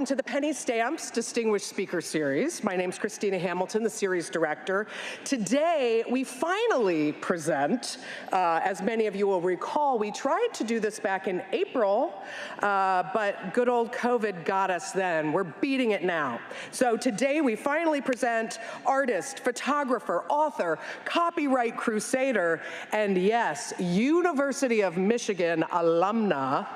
Welcome to the Penny Stamps Distinguished Speaker Series. My name's Christina Hamilton, the series director. Today, we finally present, as many of you will recall, we tried to do this back in April, but good old COVID got us then. We're beating it now. So today, we finally present artist, photographer, author, copyright crusader, and yes, University of Michigan alumna.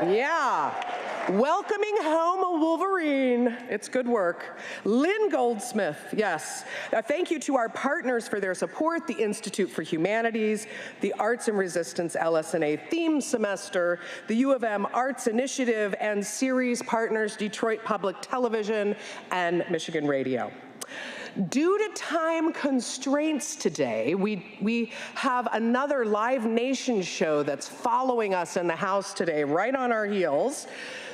Yeah. Welcoming home a Wolverine. It's good work. Lynn Goldsmith, yes. Thank you to our partners for their support, the Institute for Humanities, the Arts and Resistance LS&A Theme Semester, the U of M Arts Initiative, and series partners Detroit Public Television and Michigan Radio. Due to time constraints today, we have another Live Nation show that's following us in the house today, right on our heels.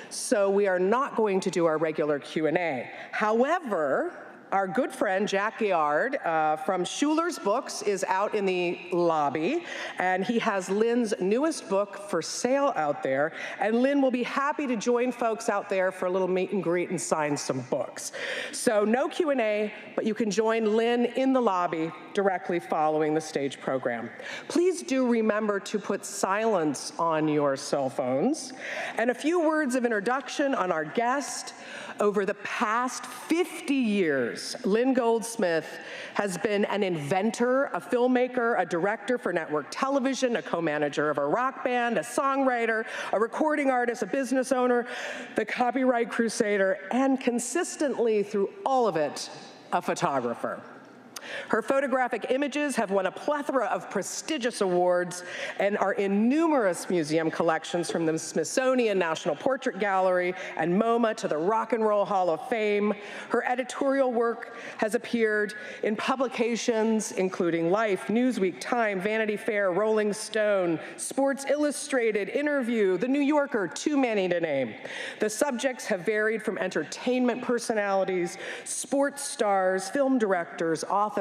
So we are not going to do our regular Q&A. However, our good friend Jack Giard from Schuler's Books is out in the lobby, and he has Lynn's newest book for sale out there, and Lynn will be happy to join folks out there for a little meet and greet and sign some books. So no Q&A, but you can join Lynn in the lobby directly following the stage program. Please do remember to put silence on your cell phones. And a few words of introduction on our guest. Over the past 50 years, Lynn Goldsmith has been an inventor, a filmmaker, a director for network television, a co-manager of a rock band, a songwriter, a recording artist, a business owner, the copyright crusader, and consistently through all of it, a photographer. Her photographic images have won a plethora of prestigious awards and are in numerous museum collections, from the Smithsonian National Portrait Gallery and MoMA to the Rock and Roll Hall of Fame. Her editorial work has appeared in publications including Life, Newsweek, Time, Vanity Fair, Rolling Stone, Sports Illustrated, Interview, The New Yorker, too many to name. The subjects have varied from entertainment personalities, sports stars, film directors, authors,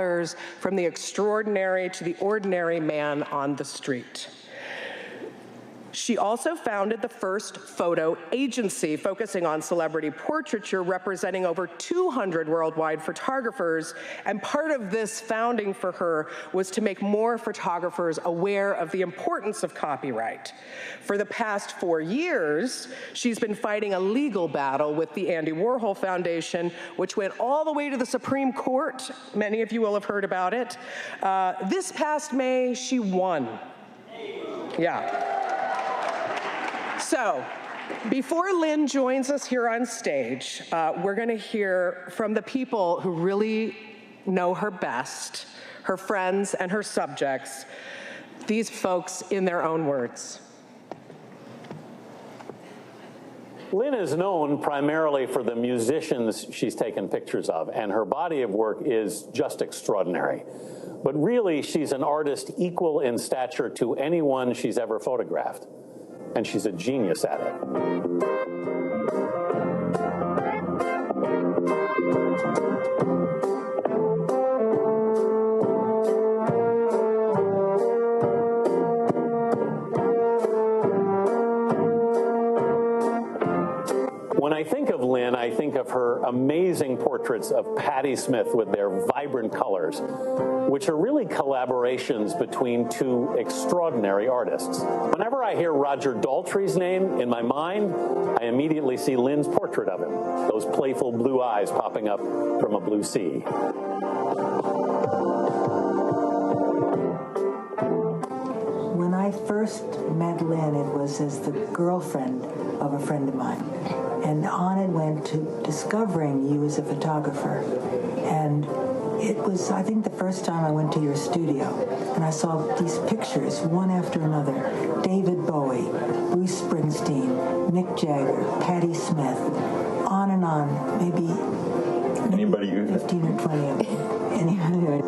from the extraordinary to the ordinary man on the street. She also founded the first photo agency focusing on celebrity portraiture, representing over 200 worldwide photographers, and part of this founding for her was to make more photographers aware of the importance of copyright. For the past 4 years, she's been fighting a legal battle with the Andy Warhol Foundation, which went all the way to the Supreme Court. Many of you will have heard about it. This past May, she won. Yeah. So, before Lynn joins us here on stage, we're going to hear from the people who really know her best, her friends and her subjects, these folks in their own words. Lynn is known primarily for the musicians she's taken pictures of, and her body of work is just extraordinary. But really, she's an artist equal in stature to anyone she's ever photographed. And she's a genius at it. When I think of Lynn, I think of her amazing portraits of Patti Smith with their vibrant colors, which are really collaborations between two extraordinary artists. Whenever I hear Roger Daltrey's name in my mind, I immediately see Lynn's portrait of him, those playful blue eyes popping up from a blue sea. When I first met Lynn, it was as the girlfriend of a friend of mine. And on it went to discovering you as a photographer. And it was, I think, the first time I went to your studio, and I saw these pictures, one after another. David Bowie, Bruce Springsteen, Mick Jagger, Patti Smith, on and on, maybe 15 or 20 of them. Anyway.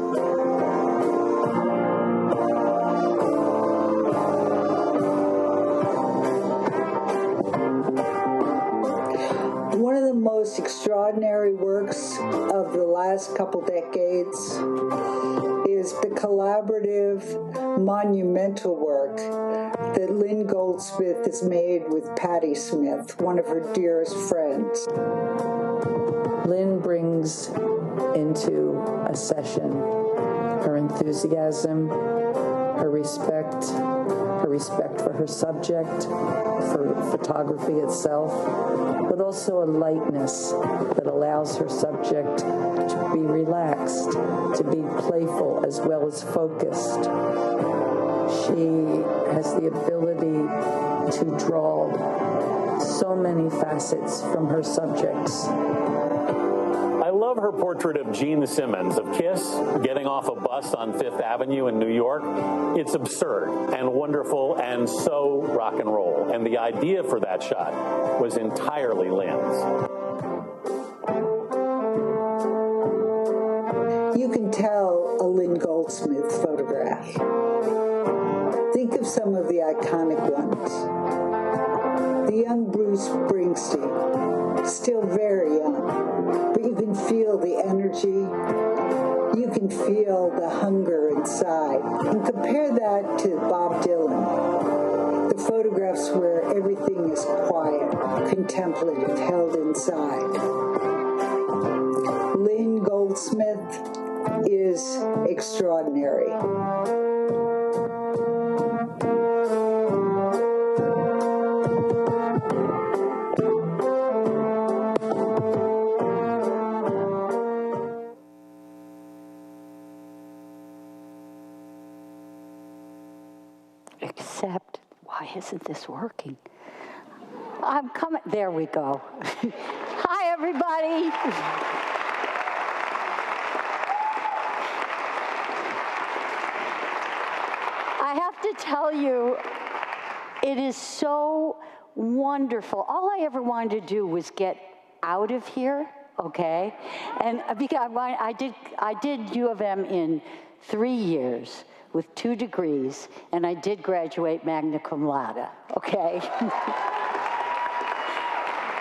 One of the most extraordinary works of the last couple decades is the collaborative, monumental work that Lynn Goldsmith has made with Patti Smith, one of her dearest friends. Lynn brings into a session her enthusiasm, her respect for her subject, for photography itself, but also a lightness that allows her subject to be relaxed, to be playful as well as focused. She has the ability to draw so many facets from her subjects. I love her portrait of Gene Simmons of Kiss getting off a bus on Fifth Avenue in New York. It's absurd and wonderful and so rock and roll. And the idea for that shot was entirely Lynn's. You can tell a Lynn Goldsmith photograph. Think of some of the iconic ones. The young Bruce Springsteen, still very young, but you can feel the energy, you can feel the hunger inside. And compare that to Bob Dylan, the photographs where everything is quiet, contemplative, held inside. Lynn Goldsmith is extraordinary. Except, why isn't this working? I'm coming, there we go. Hi, everybody. I have to tell you, it is so wonderful. All I ever wanted to do was get out of here, okay? And because I did U of M in 3 years with 2 degrees, and I did graduate magna cum laude, okay?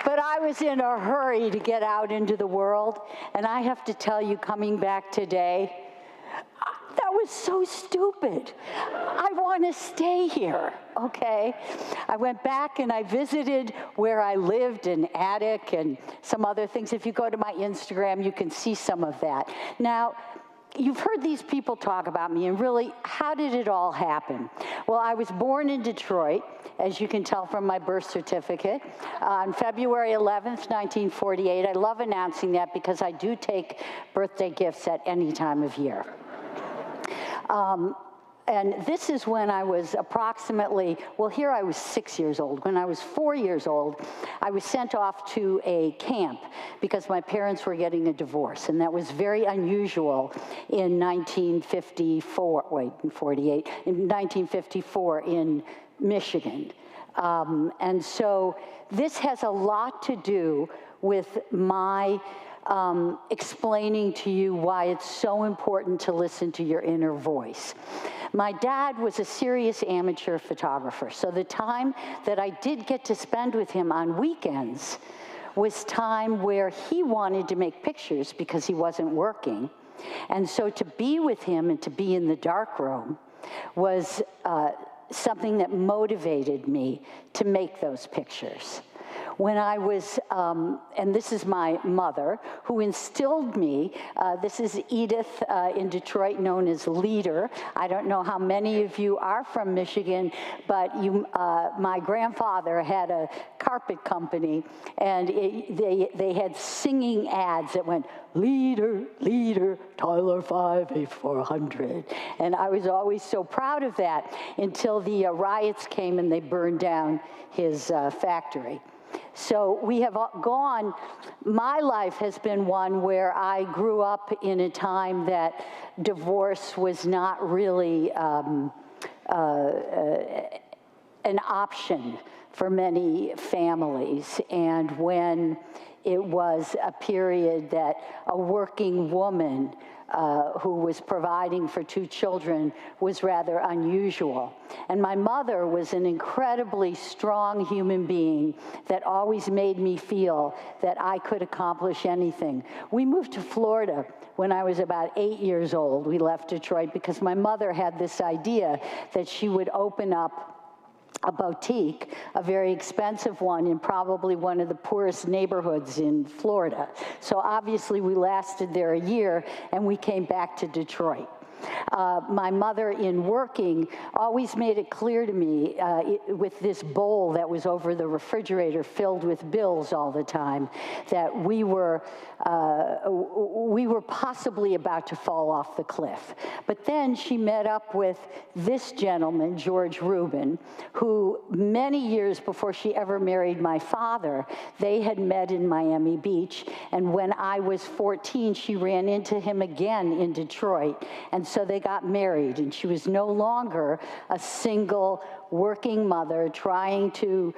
But I was in a hurry to get out into the world, and I have to tell you, coming back today, that was so stupid. I want to stay here, okay? I went back and I visited where I lived, an attic and some other things. If you go to my Instagram, you can see some of that. Now, you've heard these people talk about me, and really, how did it all happen? Well, I was born in Detroit, as you can tell from my birth certificate, on February 11th, 1948. I love announcing that because I do take birthday gifts at any time of year. And this is when I was approximately, well, here I was 6 years old. When I was 4 years old, I was sent off to a camp because my parents were getting a divorce. And that was very unusual in 1954 in Michigan. And so this has a lot to do with my explaining to you why it's so important to listen to your inner voice. My dad was a serious amateur photographer, so the time that I did get to spend with him on weekends was time where he wanted to make pictures because he wasn't working. And so to be with him and to be in the darkroom was something that motivated me to make those pictures. When I was, and this is my mother, who instilled me, this is Edith in Detroit, known as Leader. I don't know how many of you are from Michigan, but my grandfather had a carpet company, and they had singing ads that went, "Leader, Leader, Tyler 58400." And I was always so proud of that until the riots came and they burned down his factory. So we have gone, my life has been one where I grew up in a time that divorce was not really an option for many families. And when it was a period that a working woman who was providing for 2 children was rather unusual. And my mother was an incredibly strong human being that always made me feel that I could accomplish anything. We moved to Florida when I was about 8 years old. We left Detroit because my mother had this idea that she would open up a boutique, a very expensive one in probably one of the poorest neighborhoods in Florida. So obviously we lasted there a year and we came back to Detroit. My mother, in working, always made it clear to me with this bowl that was over the refrigerator filled with bills all the time that we were possibly about to fall off the cliff. But then she met up with this gentleman, George Rubin, who many years before she ever married my father, they had met in Miami Beach. And when I was 14, she ran into him again in Detroit. And so they got married, and she was no longer a single working mother trying to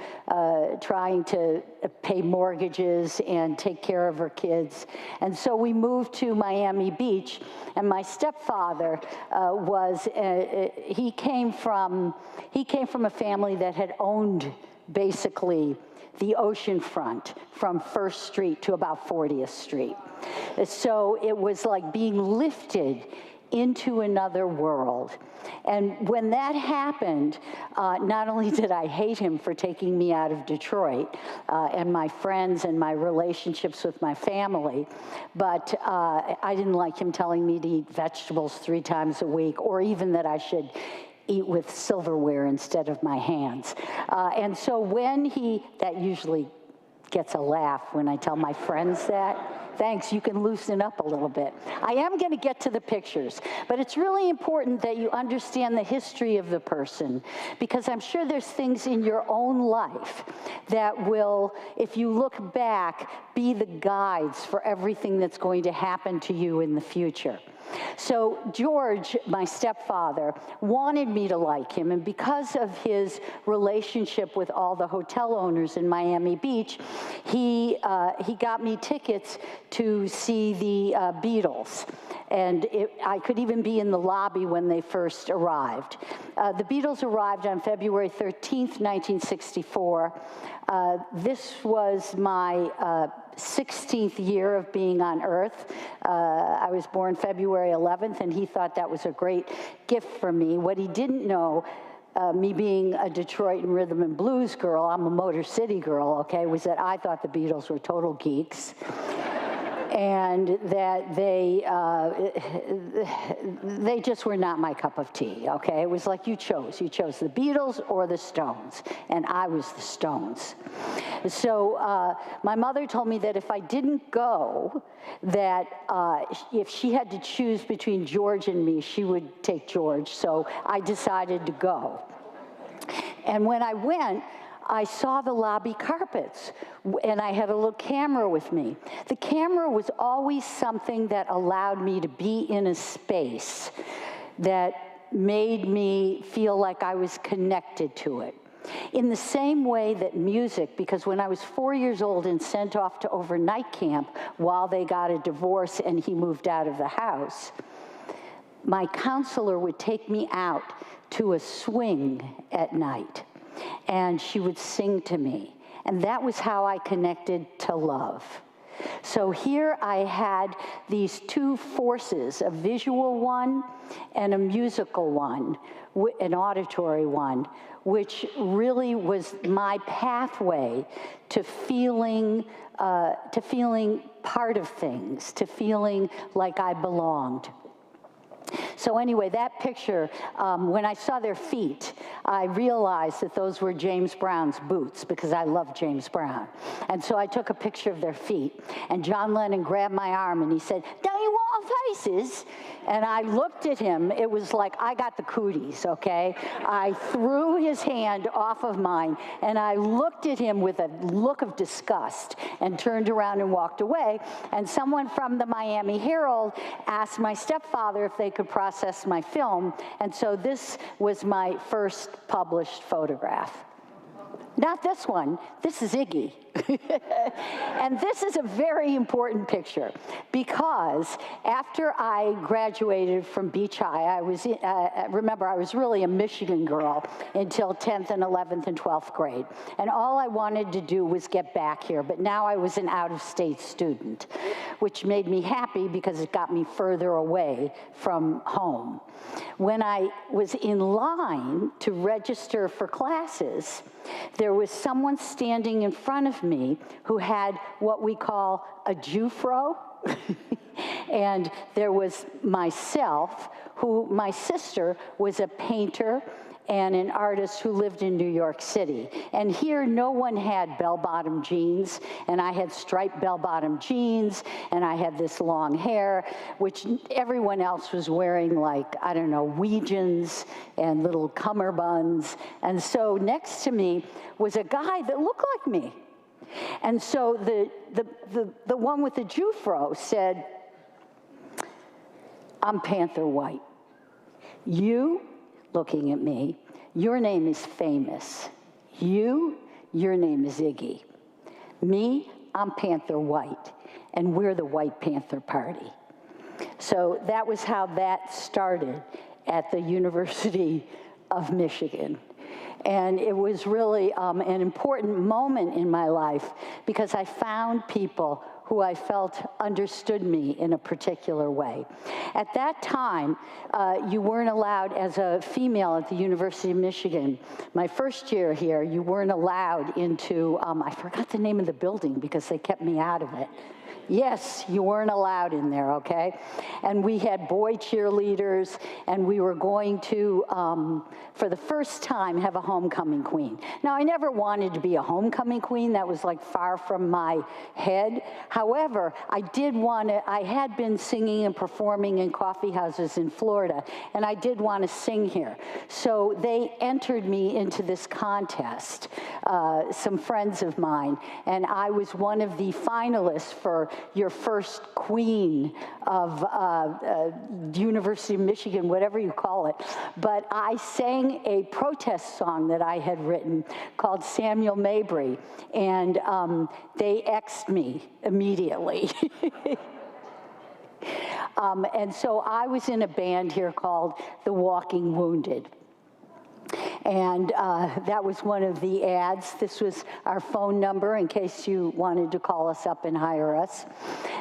pay mortgages and take care of her kids. And so we moved to Miami Beach, and my stepfather he came from a family that had owned basically the ocean front from 1st Street to about 40th Street. So it was like being lifted into another world. And when that happened, not only did I hate him for taking me out of Detroit and my friends and my relationships with my family, but I didn't like him telling me to eat vegetables 3 times a week, or even that I should eat with silverware instead of my hands. And so when that usually gets a laugh when I tell my friends that. Thanks, you can loosen up a little bit. I am going to get to the pictures, but it's really important that you understand the history of the person, because I'm sure there's things in your own life that will, if you look back, be the guides for everything that's going to happen to you in the future. So George, my stepfather, wanted me to like him, and because of his relationship with all the hotel owners in Miami Beach, he got me tickets to see the Beatles. And I could even be in the lobby when they first arrived. The Beatles arrived on February 13th, 1964. This was my 16th year of being on Earth. I was born February 11th, and he thought that was a great gift for me. What he didn't know, me being a Detroit and rhythm and blues girl, I'm a Motor City girl, okay, was that I thought the Beatles were total geeks. And that they just were not my cup of tea, okay? It was like you chose the Beatles or the Stones, and I was the Stones. So my mother told me that if I didn't go, that if she had to choose between George and me, she would take George, so I decided to go. And when I went, I saw the lobby carpets, and I had a little camera with me. The camera was always something that allowed me to be in a space that made me feel like I was connected to it. In the same way that music, because when I was 4 years old and sent off to overnight camp while they got a divorce and he moved out of the house, my counselor would take me out to a swing at night. And she would sing to me. And that was how I connected to love. So here I had these 2 forces, a visual one and a musical one, an auditory one, which really was my pathway to feeling part of things, to feeling like I belonged. So anyway, that picture, when I saw their feet, I realized that those were James Brown's boots, because I love James Brown. And so I took a picture of their feet, and John Lennon grabbed my arm and he said, "Don't you want faces?" And I looked at him. It was like I got the cooties, okay? I threw his hand off of mine, and I looked at him with a look of disgust and turned around and walked away. And someone from the Miami Herald asked my stepfather if they could process my film. And so this was my first published photograph. Not this one, this is Iggy. And this is a very important picture because after I graduated from Beach High, remember, I was really a Michigan girl until 10th and 11th and 12th grade. And all I wanted to do was get back here, but now I was an out-of-state student, which made me happy because it got me further away from home. When I was in line to register for classes, there was someone standing in front of me who had what we call a Jufro. And there was myself, who my sister was a painter and an artist who lived in New York City. And here, no one had bell-bottom jeans, and I had striped bell-bottom jeans, and I had this long hair, which everyone else was wearing, like, I don't know, Weejuns and little cummerbunds. And so next to me was a guy that looked like me. And so the one with the Jufro said, "I'm Panther White. You," looking at me, "your name is famous. Your name is Iggy. Me, I'm Panther White, and we're the White Panther Party." So that was how that started at the University of Michigan. And it was really an important moment in my life because I found people who I felt understood me in a particular way. At that time, you weren't allowed, as a female at the University of Michigan, my first year here, you weren't allowed into, I forgot the name of the building because they kept me out of it. Yes, you weren't allowed in there, okay? And we had boy cheerleaders, and we were going to, for the first time, have a homecoming queen. Now, I never wanted to be a homecoming queen. That was like far from my head. However, I had been singing and performing in coffee houses in Florida, and I did want to sing here. So they entered me into this contest, some friends of mine, and I was one of the finalists for your first queen of University of Michigan, whatever you call it. But I sang a protest song that I had written called Samuel Mabry, and they X'd me immediately. And so I was in a band here called The Walking Wounded. And that was one of the ads. This was our phone number in case you wanted to call us up and hire us.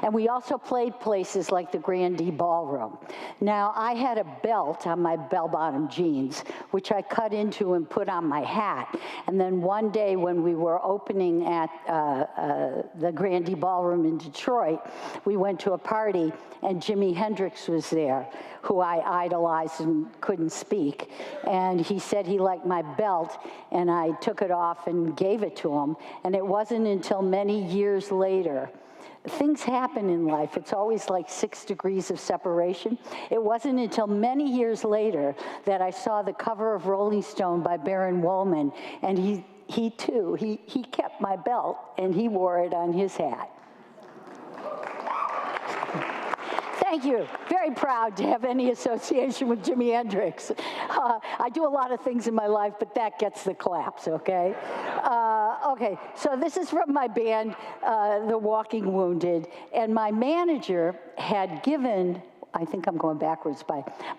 And we also played places like the Grandee Ballroom. Now, I had a belt on my bell-bottom jeans, which I cut into and put on my hat. And then one day when we were opening at the Grandee Ballroom in Detroit, we went to a party, and Jimi Hendrix was there, who I idolized and couldn't speak. And he said he liked my belt, and I took it off and gave it to him. And it wasn't until many years later, things happen in life. It's always like 6 degrees of separation. It wasn't until many years later that I saw the cover of Rolling Stone by Baron Wollman, and he too kept my belt, and he wore it on his hat. Thank you. Very proud to have any association with Jimi Hendrix. I do a lot of things in my life, but that gets the claps, okay? Okay, so this is from my band, The Walking Wounded, and my manager had given, I think I'm going backwards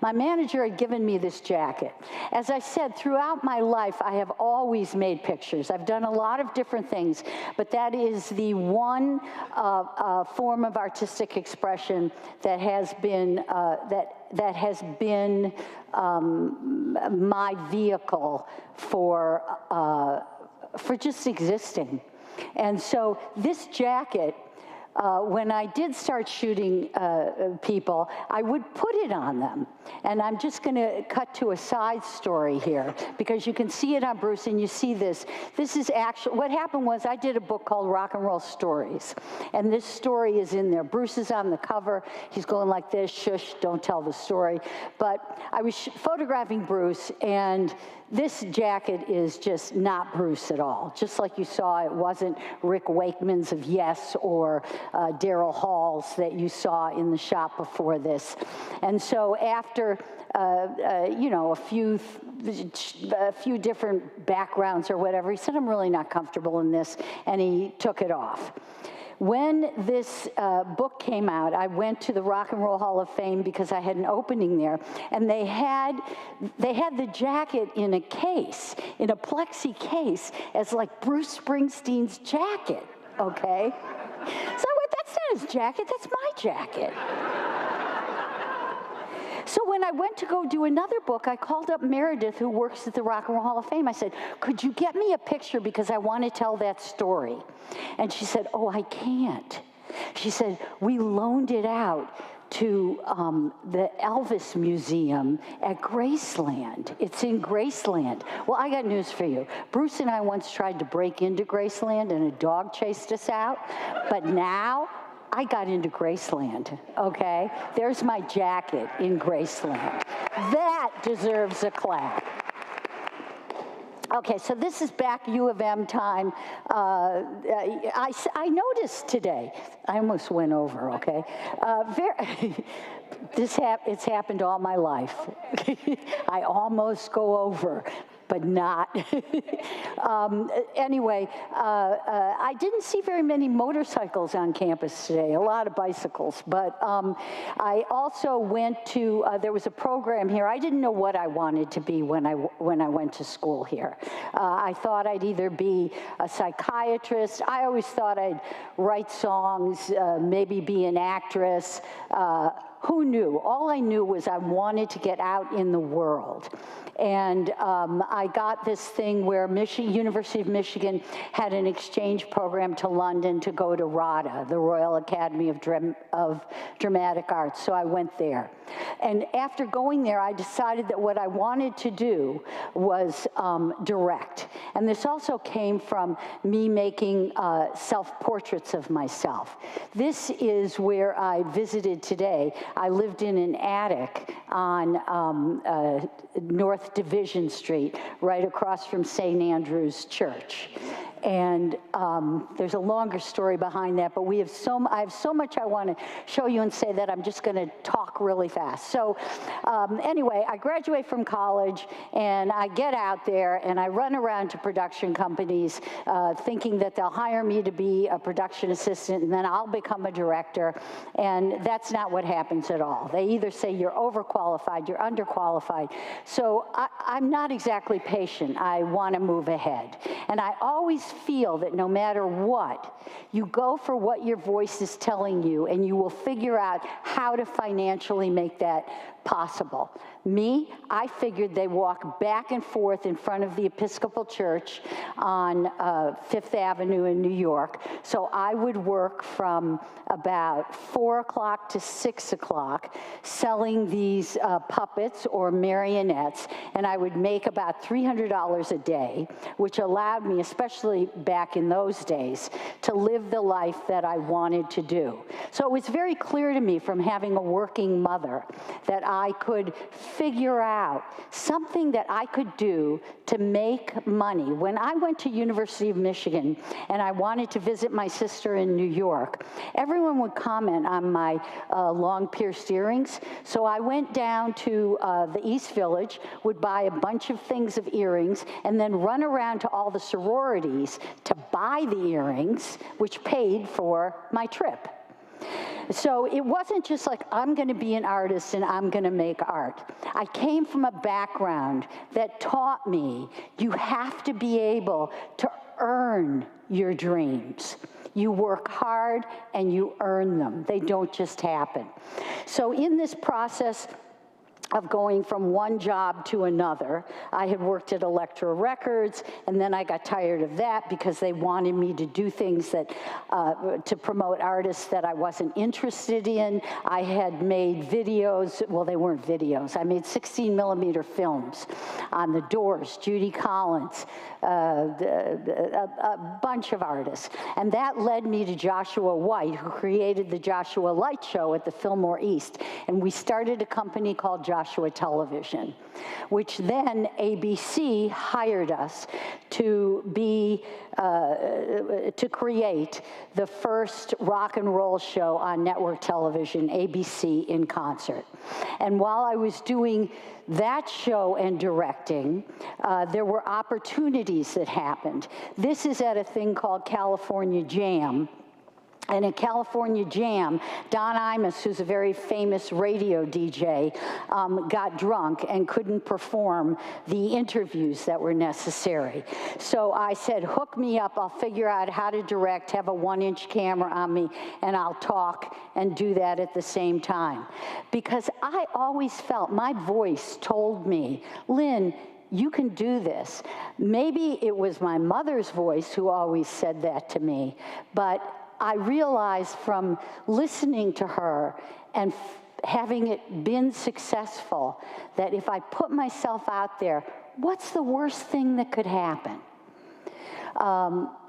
my manager had given me this jacket. As I said, throughout my life, I have always made pictures. I've done a lot of different things, but that is the one form of artistic expression that has been, that has been my vehicle for just existing. And so this jacket, when I did start shooting people, I would put it on them. And I'm just going to cut to a side story here, because you can see it on Bruce, and you see this. This is actually, what happened was I did a book called Rock and Roll Stories, and this story is in there. Bruce is on the cover. He's going like this, shush, don't tell the story. But I was photographing Bruce, and this jacket is just not Bruce at all. Just like you saw, it wasn't Rick Wakeman's of Yes or Daryl Halls that you saw in the shop before this. And so after, you know, a few different backgrounds or whatever, he said, I'm really not comfortable in this, and he took it off. When this book came out, I went to the Rock and Roll Hall of Fame because I had an opening there, and they had the jacket in a case, in a plexi case, as like Bruce Springsteen's jacket, okay? So I went, that's not his jacket, that's my jacket. So when I went to go do another book, I called up Meredith, who works at the Rock and Roll Hall of Fame. I said, could you get me a picture because I want to tell that story? And she said, oh, I can't. She said, we loaned it out to the Elvis Museum at Graceland. It's in Graceland. Well, I got news for you. Bruce and I once tried to break into Graceland and a dog chased us out, but now I got into Graceland, okay? There's my jacket in Graceland. That deserves a clap. Okay, so this is back U of M time. I noticed today, I almost went over, okay? It's happened all my life. I almost go over, but not. Anyway, I didn't see very many motorcycles on campus today, a lot of bicycles, but I also went to, there was a program here. I didn't know what I wanted to be when I went to school here. I thought I'd either be a psychiatrist. I always thought I'd write songs, maybe be an actress. Who knew? All I knew was I wanted to get out in the world. And I got this thing where University of Michigan had an exchange program to London to go to RADA, the Royal Academy of Dramatic Arts, so I went there. And after going there, I decided that what I wanted to do was direct. And this also came from me making self-portraits of myself. This is where I visited today. I lived in an attic on North Division Street, right across from St. Andrew's Church. And there's a longer story behind that, but I have so much I want to show you and say that I'm just going to talk really fast. So anyway, I graduate from college, and I get out there, and I run around to production companies thinking that they'll hire me to be a production assistant, and then I'll become a director, and that's not what happens at all. They either say you're overqualified, you're underqualified. So I'm not exactly patient. I want to move ahead. And I always feel that no matter what, you go for what your voice is telling you, and you will figure out how to financially make that possible. Me, I figured they walk back and forth in front of the Episcopal Church on Fifth Avenue in New York. So I would work from about 4 o'clock to 6 o'clock selling these puppets or marionettes, and I would make about $300 a day, which allowed me, especially back in those days, to live the life that I wanted to do. So it was very clear to me from having a working mother that I could figure out something that I could do to make money. When I went to University of Michigan and I wanted to visit my sister in New York, everyone would comment on my long pierced earrings. So I went down to the East Village, would buy a bunch of things of earrings, and then run around to all the sororities to buy the earrings, which paid for my trip. So it wasn't just like, I'm going to be an artist and I'm going to make art. I came from a background that taught me you have to be able to earn your dreams. You work hard and you earn them. They don't just happen. So in this process of going from one job to another, I had worked at Elektra Records, and then I got tired of that because they wanted me to do things that to promote artists that I wasn't interested in. I had made videos, well, they weren't videos. I made 16mm films on The Doors, Judy Collins, a bunch of artists. And that led me to Joshua White, who created the Joshua Light Show at the Fillmore East. And we started a company called Joshua Television, which then ABC hired us to create the first rock and roll show on network television, ABC in Concert. And while I was doing that show and directing, there were opportunities that happened. This is at a thing called California Jam. And at California Jam, Don Imus, who's a very famous radio DJ, got drunk and couldn't perform the interviews that were necessary. So I said, hook me up, I'll figure out how to direct, have a 1-inch camera on me, and I'll talk and do that at the same time. Because I always felt, my voice told me, Lynn, you can do this. Maybe it was my mother's voice who always said that to me, but I realized from listening to her and having it been successful that if I put myself out there, what's the worst thing that could happen?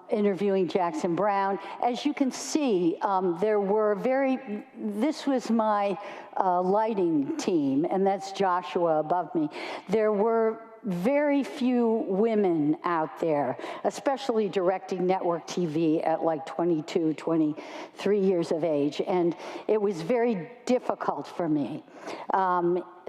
Interviewing Jackson Browne, as you can see, there were this was my lighting team, and that's Joshua above me. There were very few women out there, especially directing network TV at like 22, 23 years of age, and it was very difficult for me.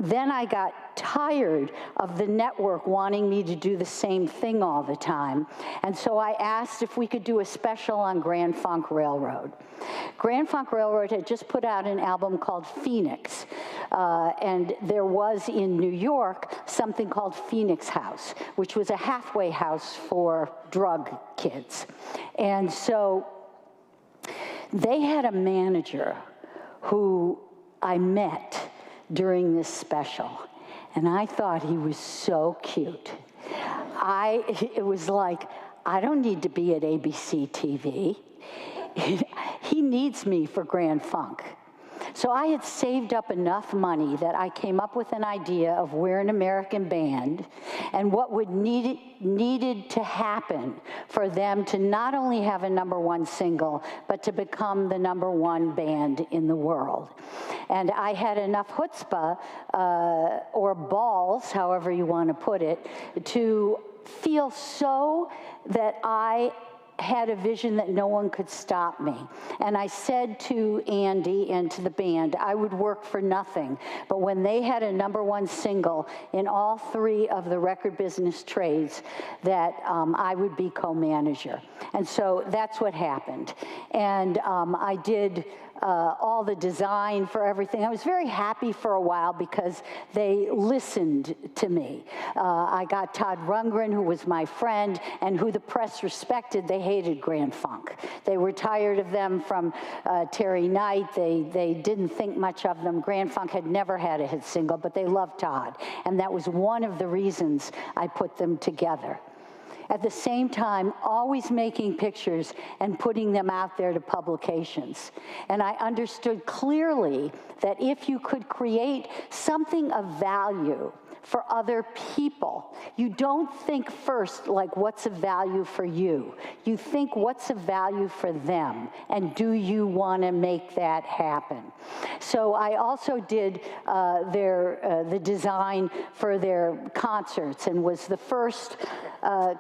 Then I got tired of the network wanting me to do the same thing all the time, and so I asked if we could do a special on Grand Funk Railroad. Grand Funk Railroad had just put out an album called Phoenix, and there was in New York something called Phoenix House, which was a halfway house for drug kids. And so they had a manager who I met during this special, and I thought he was so cute. It was like, I don't need to be at ABC TV. He needs me for Grand Funk. So I had saved up enough money that I came up with an idea of We're an American Band and what would needed to happen for them to not only have a #1 single, but to become the #1 band in the world. And I had enough chutzpah, or balls, however you want to put it, to feel so that I had a vision that no one could stop me. And I said to Andy and to the band, I would work for nothing. But when they had a #1 single in all 3 of the record business trades, that I would be co-manager. And so that's what happened. And I did all the design for everything. I was very happy for a while because they listened to me. I got Todd Rundgren, who was my friend and who the press respected. They hated Grand Funk. They were tired of them from Terry Knight. They didn't think much of them. Grand Funk had never had a hit single, but they loved Todd. And that was one of the reasons I put them together. At the same time, always making pictures and putting them out there to publications. And I understood clearly that if you could create something of value for other people, you don't think first like what's of value for you. You think what's of value for them, and do you want to make that happen? So I also did the design for their concerts and was the first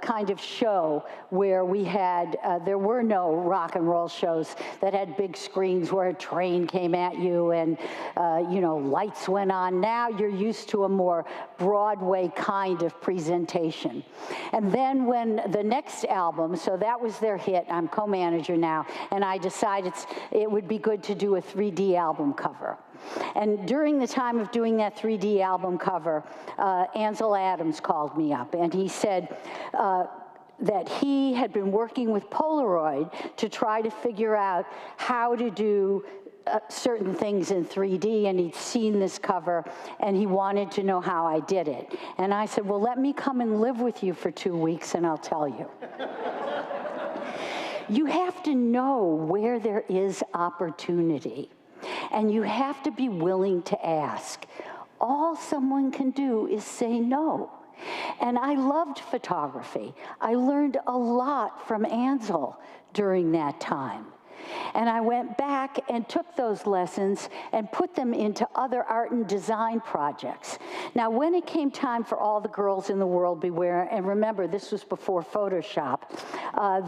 kind of show where we had, there were no rock and roll shows that had big screens where a train came at you and, lights went on. Now you're used to a more Broadway kind of presentation. And then when the next album, so that was their hit, I'm co-manager now, and I decided it would be good to do a 3D album cover. And during the time of doing that 3D album cover, Ansel Adams called me up, and he said that he had been working with Polaroid to try to figure out how to do certain things in 3D, and he'd seen this cover, and he wanted to know how I did it. And I said, well, let me come and live with you for 2 weeks, and I'll tell you. You have to know where there is opportunity, and you have to be willing to ask. All someone can do is say no. And I loved photography. I learned a lot from Ansel during that time. And I went back and took those lessons and put them into other art and design projects. Now, when it came time for All the Girls in the World Beware, and remember, this was before Photoshop,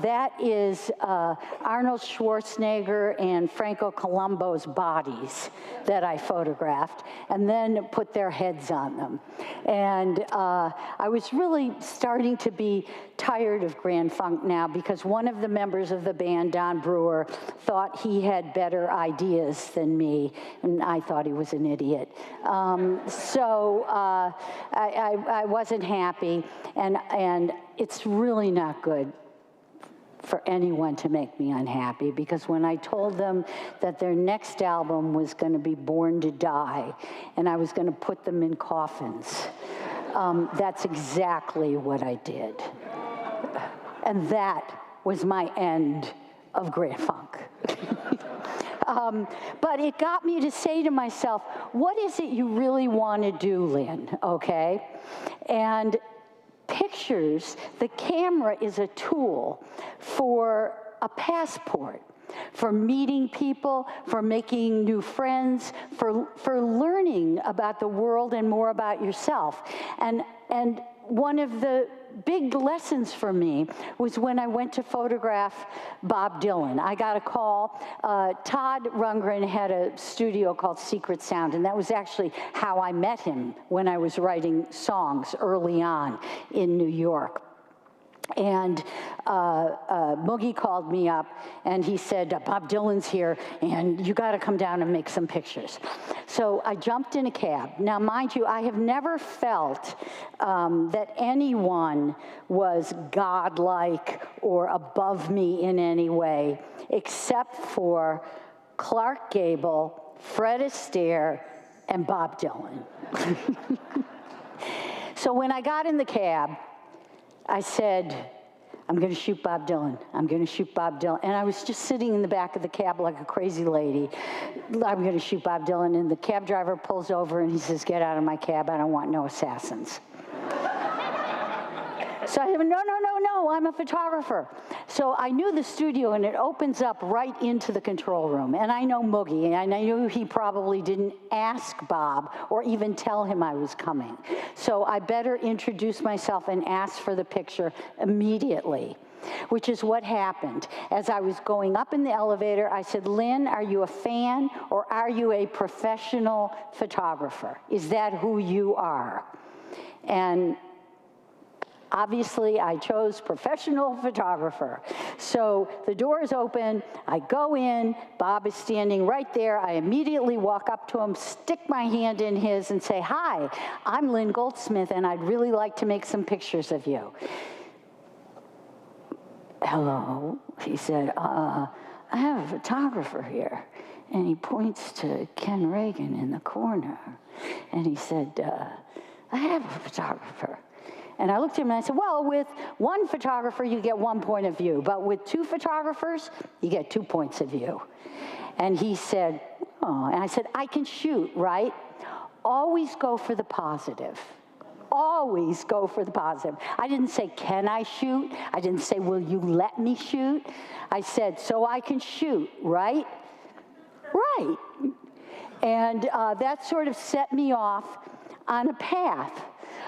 that is Arnold Schwarzenegger and Franco Columbo's bodies that I photographed, and then put their heads on them. And I was really starting to be tired of Grand Funk now, because one of the members of the band, Don Brewer, thought he had better ideas than me, and I thought he was an idiot. So I wasn't happy, and it's really not good for anyone to make me unhappy, because when I told them that their next album was going to be Born to Die, and I was going to put them in coffins, that's exactly what I did. And that was my end of Grand Funk. But it got me to say to myself, what is it you really want to do, Lynn, okay? And pictures, the camera is a tool for a passport, for meeting people, for making new friends, for learning about the world and more about yourself. And one of the big lessons for me was when I went to photograph Bob Dylan. I got a call. Todd Rundgren had a studio called Secret Sound, and that was actually how I met him when I was writing songs early on in New York. And Moogie called me up, and he said, Bob Dylan's here, and you got to come down and make some pictures. So I jumped in a cab. Now, mind you, I have never felt that anyone was godlike or above me in any way, except for Clark Gable, Fred Astaire, and Bob Dylan. So when I got in the cab, I said, I'm going to shoot Bob Dylan. I'm going to shoot Bob Dylan. And I was just sitting in the back of the cab like a crazy lady. I'm going to shoot Bob Dylan. And the cab driver pulls over and he says, get out of my cab. I don't want no assassins. So I said, no, I'm a photographer. So I knew the studio, and it opens up right into the control room. And I know Moogie, and I knew he probably didn't ask Bob or even tell him I was coming. So I better introduce myself and ask for the picture immediately, which is what happened. As I was going up in the elevator, I said, Lynn, are you a fan or are you a professional photographer? Is that who you are? And obviously, I chose professional photographer. So the door is open, I go in, Bob is standing right there. I immediately walk up to him, stick my hand in his and say, hi, I'm Lynn Goldsmith, and I'd really like to make some pictures of you. Hello, he said, I have a photographer here. And he points to Ken Reagan in the corner. And he said, I have a photographer. And I looked at him and I said, well, with one photographer, you get one point of view. But with two photographers, you get 2 points of view. And he said, oh. And I said, I can shoot, right? Always go for the positive. Always go for the positive. I didn't say, can I shoot? I didn't say, will you let me shoot? I said, so I can shoot, right? Right. And that sort of set me off on a path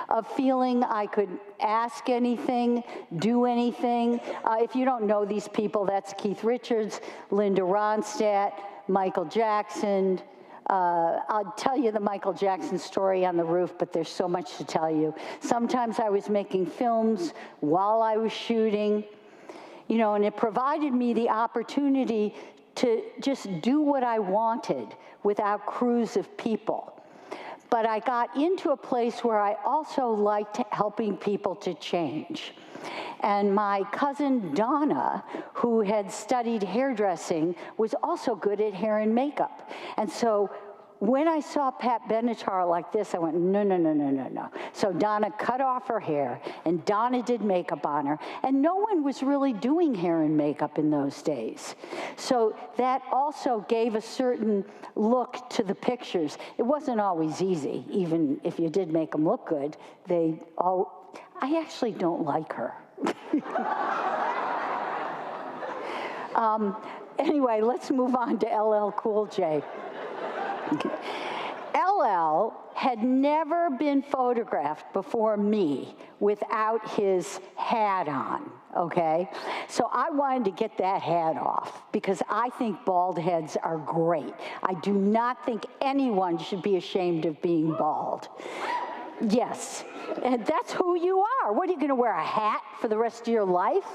of feeling I could ask anything, do anything. If you don't know these people, that's Keith Richards, Linda Ronstadt, Michael Jackson. I'll tell you the Michael Jackson story on the roof, but there's so much to tell you. Sometimes I was making films while I was shooting, you know, and it provided me the opportunity to just do what I wanted without crews of people. But I got into a place where I also liked helping people to change. And my cousin Donna, who had studied hairdressing, was also good at hair and makeup. And so when I saw Pat Benatar like this, I went, no. So Donna cut off her hair, and Donna did makeup on her. And no one was really doing hair and makeup in those days. So that also gave a certain look to the pictures. It wasn't always easy, even if you did make them look good. I actually don't like her. Anyway, let's move on to LL Cool J. LL had never been photographed before me without his hat on, okay? So I wanted to get that hat off because I think bald heads are great. I do not think anyone should be ashamed of being bald. Yes, and that's who you are. What, are you going to wear a hat for the rest of your life?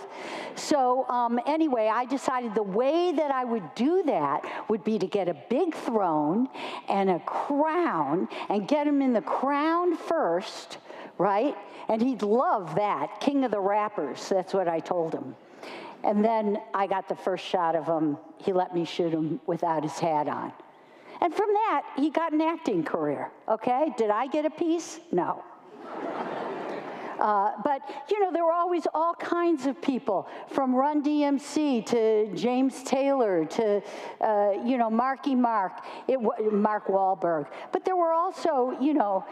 So anyway, I decided the way that I would do that would be to get a big throne and a crown and get him in the crown first, right? And he'd love that, king of the rappers. That's what I told him. And then I got the first shot of him. He let me shoot him without his hat on. And from that, he got an acting career, okay? Did I get a piece? No. But, you know, there were always all kinds of people, from Run DMC to James Taylor to, you know, Mark Wahlberg. But there were also, you know,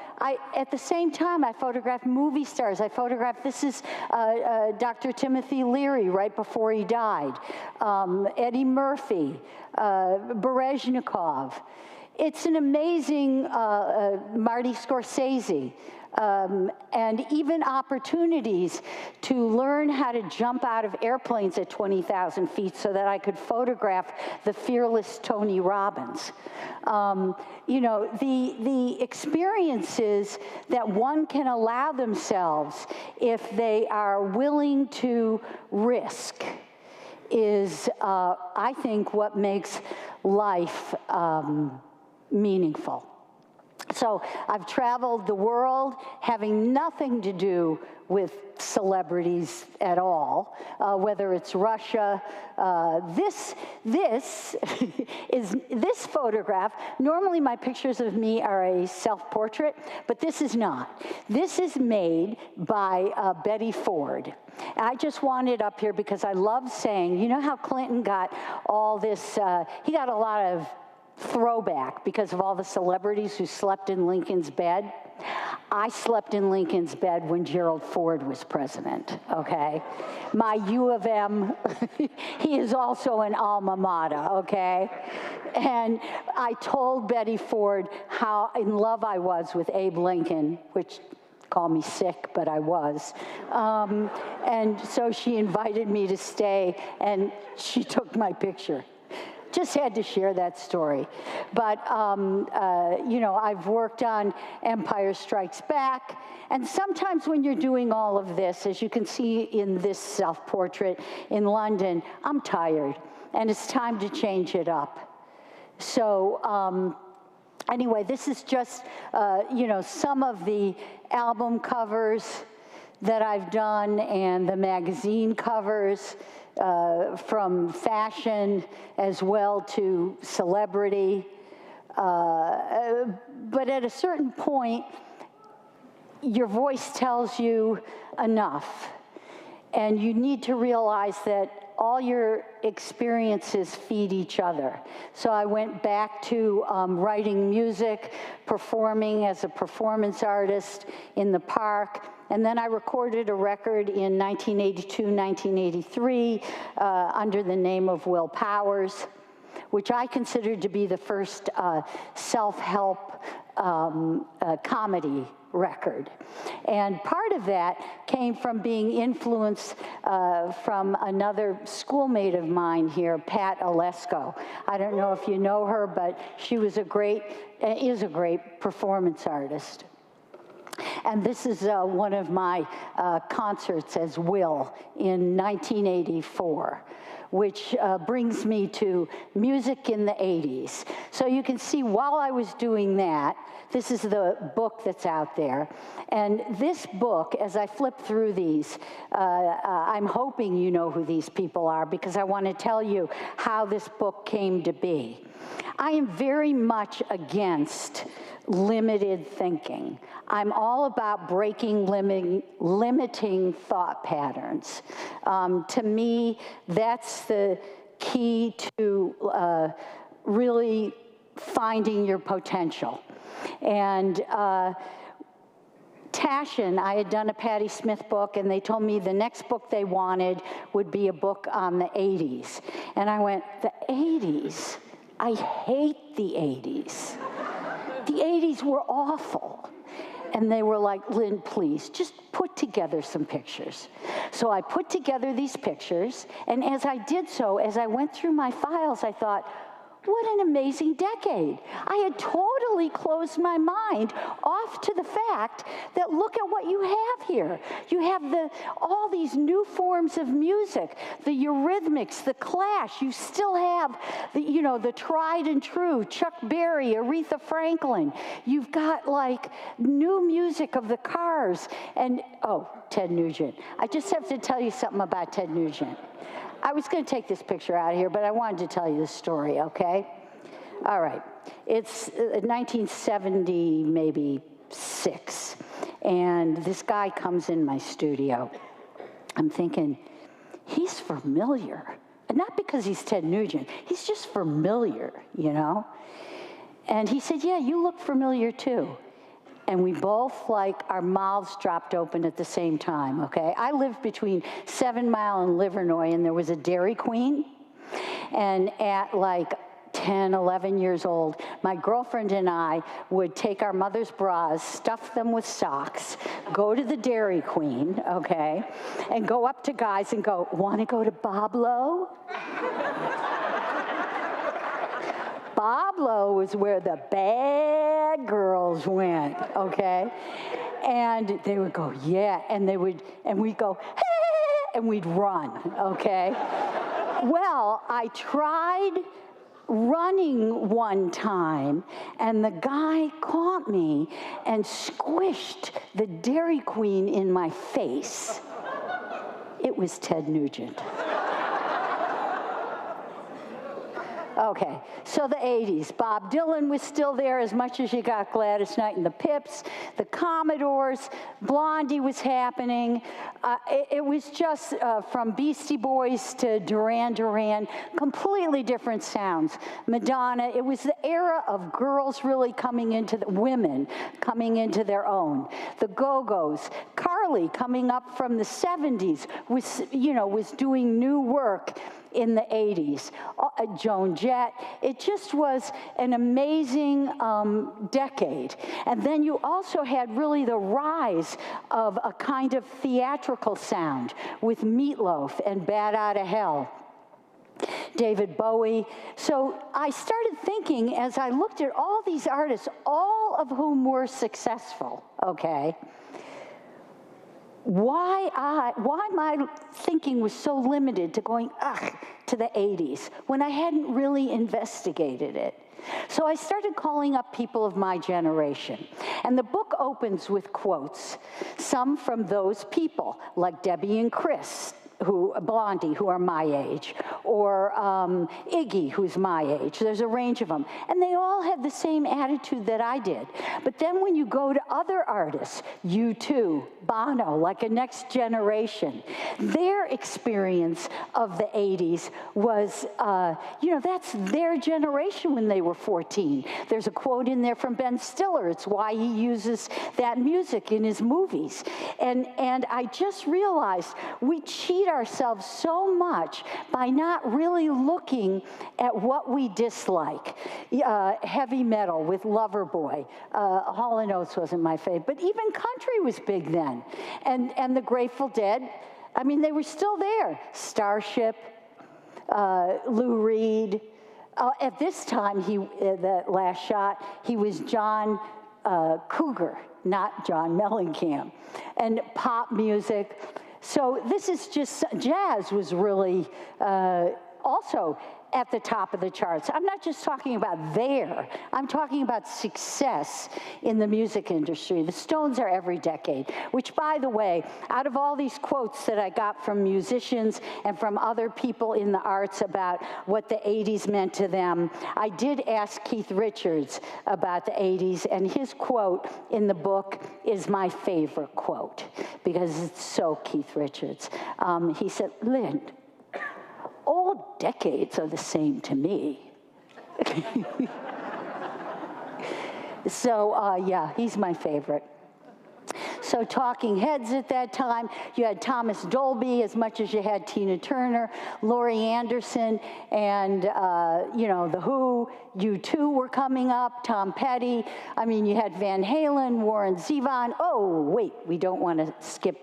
at the same time, I photographed movie stars. I photographed, this is Dr. Timothy Leary right before he died, Eddie Murphy, Berezhnikov. It's an amazing Marty Scorsese. And even opportunities to learn how to jump out of airplanes at 20,000 feet so that I could photograph the fearless Tony Robbins. You know, the experiences that one can allow themselves if they are willing to risk is, I think, what makes life meaningful. So I've traveled the world having nothing to do with celebrities at all, whether it's Russia. This photograph, normally my pictures of me are a self-portrait, but this is not. This is made by Betty Ford. I just want it up here because I love saying, you know how Clinton got all this, he got a lot of throwback because of all the celebrities who slept in Lincoln's bed. I slept in Lincoln's bed when Gerald Ford was president, okay? My U of M, he is also an alma mater, okay? And I told Betty Ford how in love I was with Abe Lincoln, which call me sick, but I was. And so she invited me to stay, and she took my picture. Just had to share that story. But, you know, I've worked on Empire Strikes Back, and sometimes when you're doing all of this, as you can see in this self-portrait in London, I'm tired, and it's time to change it up. So, anyway, this is just, you know, some of the album covers that I've done and the magazine covers, from fashion as well to celebrity. But at a certain point, your voice tells you enough. And you need to realize that all your experiences feed each other. So I went back to writing music, performing as a performance artist in the park, and then I recorded a record in 1982, 1983 under the name of Will Powers, which I considered to be the first self-help comedy record. And part of that came from being influenced from another schoolmate of mine here, Pat Olesko. I don't know if you know her, but she was is a great performance artist. And this is one of my concerts as Will in 1984, which brings me to music in the 80s. So you can see while I was doing that, this is the book that's out there. And this book, as I flip through these, I'm hoping you know who these people are because I want to tell you how this book came to be. I am very much against limited thinking. I'm all about breaking limiting thought patterns. To me, that's the key to really finding your potential. And Taschen, I had done a Patti Smith book, and they told me the next book they wanted would be a book on the 80s. And I went, the 80s? I hate the 80s. The 80s were awful. And they were like, Lynn, please, just put together some pictures. So I put together these pictures, and as I did so, as I went through my files, I thought, what an amazing decade. I had totally closed my mind off to the fact that look at what you have here. You have all these new forms of music, the Eurythmics, the Clash. You still have the tried and true, Chuck Berry, Aretha Franklin. You've got like new music of the Cars and, Ted Nugent. I just have to tell you something about Ted Nugent. I was going to take this picture out of here, but I wanted to tell you this story, okay? All right. It's 1970, maybe 6, and this guy comes in my studio. I'm thinking, he's familiar. And not because he's Ted Nugent. He's just familiar, you know? And he said, yeah, you look familiar too. And we both, like, our mouths dropped open at the same time, okay? I lived between 7 Mile and Livernois, and there was a Dairy Queen. And at, like, 10, 11 years old, my girlfriend and I would take our mother's bras, stuff them with socks, go to the Dairy Queen, okay, and go up to guys and go, want to go to Boblo? Boblo was where the bad girls went, okay? And they would go, yeah, and we'd go, hey, and we'd run, okay? Well, I tried running one time, and the guy caught me and squished the Dairy Queen in my face. It was Ted Nugent. Okay, so the 80s. Bob Dylan was still there as much as you got Gladys Knight and the Pips, the Commodores, Blondie was happening. It was just from Beastie Boys to Duran Duran, completely different sounds. Madonna, it was the era of girls really coming into women coming into their own. The Go-Go's, Carly coming up from the 70s was doing new work in the 80s. Joan Jett. It just was an amazing decade. And then you also had really the rise of a kind of theatrical sound with Meatloaf and Bat Outta Hell. David Bowie. So I started thinking as I looked at all these artists, all of whom were successful, okay, why my thinking was so limited to going, to the 80s, when I hadn't really investigated it. So I started calling up people of my generation. And the book opens with quotes, some from those people, like Debbie and Chris, Blondie, who are my age, or Iggy, who's my age. There's a range of them. And they all had the same attitude that I did. But then when you go to other artists, U2, Bono, like a next generation, their experience of the 80s was, that's their generation when they were 14. There's a quote in there from Ben Stiller. It's why he uses that music in his movies. And I just realized we cheat ourselves so much by not really looking at what we dislike. Heavy metal with Loverboy. Hall & Oates wasn't my favorite, but even country was big then. And the Grateful Dead, I mean, they were still there. Starship, Lou Reed. At this time, the last shot, he was John Cougar, not John Mellencamp. And pop music. So this is just, jazz was really also at the top of the charts. I'm not just talking about there, I'm talking about success in the music industry. The Stones are every decade, which, by the way, out of all these quotes that I got from musicians and from other people in the arts about what the 80s meant to them, I did ask Keith Richards about the 80s, and his quote in the book is my favorite quote, because it's so Keith Richards. He said, Lynn, all decades are the same to me. So, yeah, he's my favorite. So talking heads at that time, you had Thomas Dolby as much as you had Tina Turner, Laurie Anderson, and, you know, The Who, U2 were coming up, Tom Petty. I mean, you had Van Halen, Warren Zevon. Oh, wait, we don't want to skip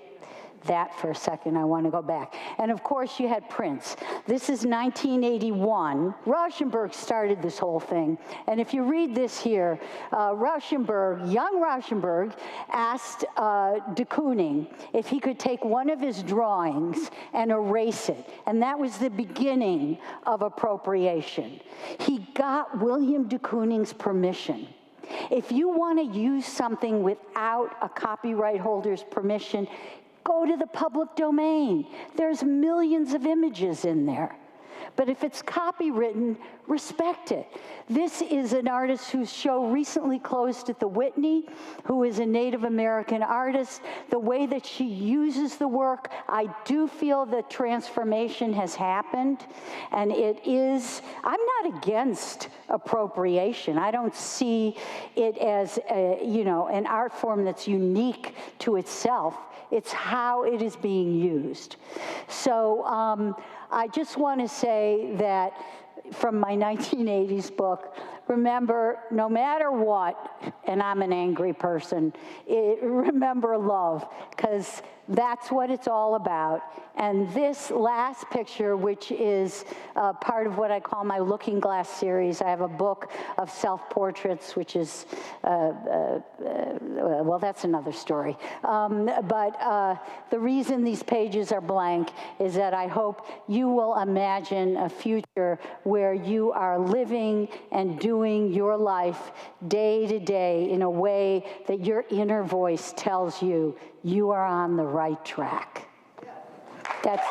that for a second. I want to go back. And of course, you had Prince. This is 1981. Rauschenberg started this whole thing. And if you read this here, Rauschenberg, young Rauschenberg, asked de Kooning if he could take one of his drawings and erase it. And that was the beginning of appropriation. He got William de Kooning's permission. If you want to use something without a copyright holder's permission, go to the public domain. There's millions of images in there. But if it's copywritten, respect it. This is an artist whose show recently closed at the Whitney, who is a Native American artist. The way that she uses the work, I do feel that transformation has happened. And it is, I'm not against appropriation. I don't see it as, you know, an art form that's unique to itself. It's how it is being used. So I just want to say that from my 1980s book, remember, no matter what, and I'm an angry person, remember love, because that's what it's all about. And this last picture, which is part of what I call my Looking Glass series, I have a book of self-portraits, which is, well, that's another story. But the reason these pages are blank is that I hope you will imagine a future where you are living and doing your life day to day in a way that your inner voice tells you you are on the right track. That's...